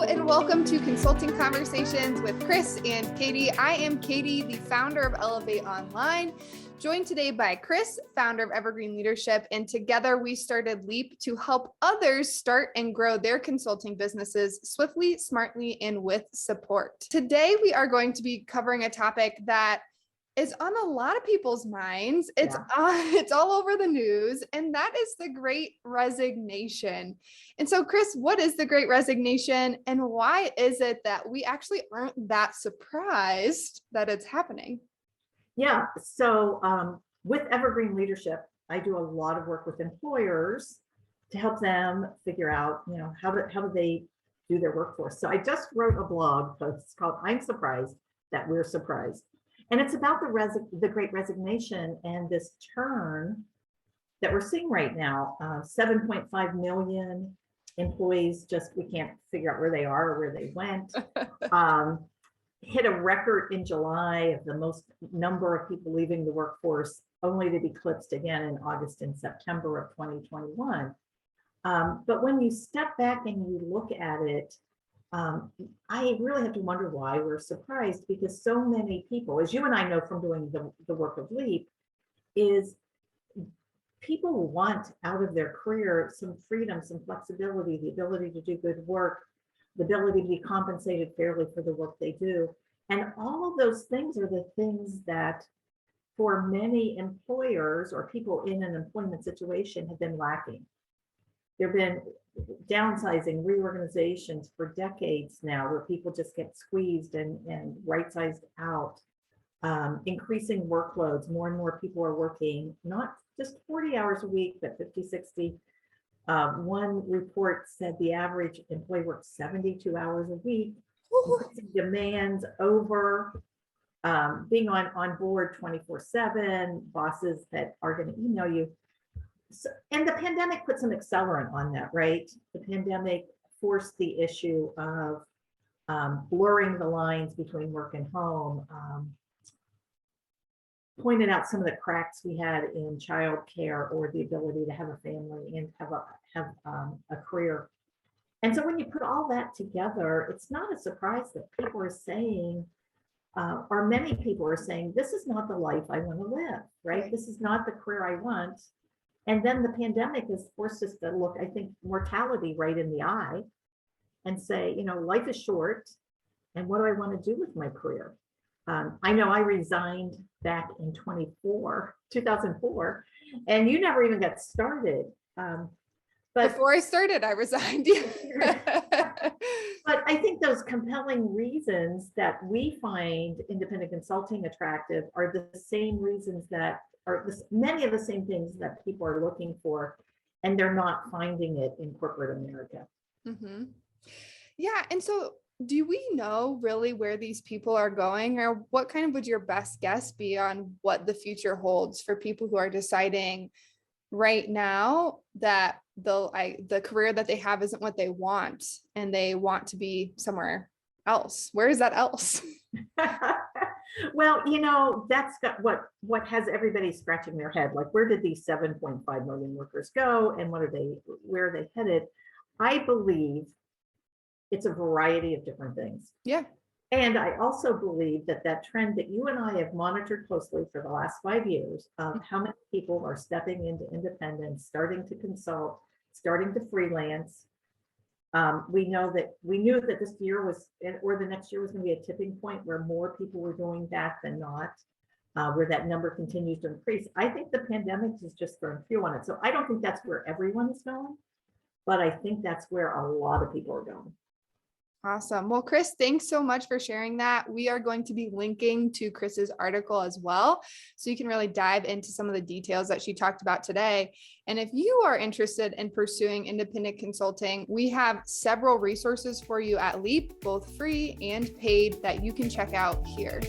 and welcome to Consulting Conversations with Kris and Katie. I am Katie, the founder of Elevate Online, joined today by Kris, founder of Evergreen Leadership, and together we started Leap to help others start and grow their consulting businesses swiftly, smartly, and with support. Today we are going to be covering a topic that is on a lot of people's minds. It's all over the news, and that is the Great Resignation. And so, Kris, what is the Great Resignation, and why is it that we actually aren't that surprised that it's happening? Yeah. So with Evergreen Leadership, I do a lot of work with employers to help them figure out, how do they do their workforce. So I just wrote a blog post called "I'm Surprised That We're Surprised." And it's about the Great Resignation and this turn that we're seeing right now. 7.5 million employees, we can't figure out where they are or where they went. Hit a record in July of the most number of people leaving the workforce, only to be eclipsed again in August and September of 2021. But when you step back and you look at it, I really have to wonder why we're surprised, because so many people, as you and I know from doing the work of Leap, is people want out of their career some freedom, some flexibility, the ability to do good work, the ability to be compensated fairly for the work they do. And all of those things are the things that for many employers or people in an employment situation have been lacking. There have been downsizing, reorganizations for decades now, where people just get squeezed and right-sized out, increasing workloads. More and more people are working not just 40 hours a week, but 50, 60. One report said the average employee works 72 hours a week, increasing demands over being on board 24/7, bosses that are going to email you. So, and the pandemic put some accelerant on that, right? The pandemic forced the issue of blurring the lines between work and home, pointed out some of the cracks we had in childcare or the ability to have a family and have a career. And so when you put all that together, it's not a surprise that people are saying, or many people are saying, this is not the life I want to live, right? This is not the career I want. And then the pandemic has forced us to look, I think, mortality right in the eye and say, life is short, and what do I want to do with my career? I know I resigned back in 2004, and you never even got started. But before I started, I resigned. But I think those compelling reasons that we find independent consulting attractive are the same reasons that are many of the same things that people are looking for, and they're not finding it in corporate America. Mm-hmm. Yeah. And so do we know really where these people are going, or what kind of would your best guess be on what the future holds for people who are deciding right now that the career that they have isn't what they want and they want to be somewhere else? Where is that else? Well, that's got what has everybody scratching their head. Like, where did these 7.5 million workers go, and where are they headed? I believe it's a variety of different things. Yeah. And I also believe that trend that you and I have monitored closely for the last 5 years of how many people are stepping into independence, starting to consult, starting to freelance. We knew that this year or the next year was going to be a tipping point where more people were doing that than not, where that number continues to increase. I think the pandemic has just thrown fuel on it. So I don't think that's where everyone is going, but I think that's where a lot of people are going. Awesome. Well, Kris, thanks so much for sharing that. We are going to be linking to Kris's article as well, so you can really dive into some of the details that she talked about today. And if you are interested in pursuing independent consulting, we have several resources for you at Leap, both free and paid, that you can check out here.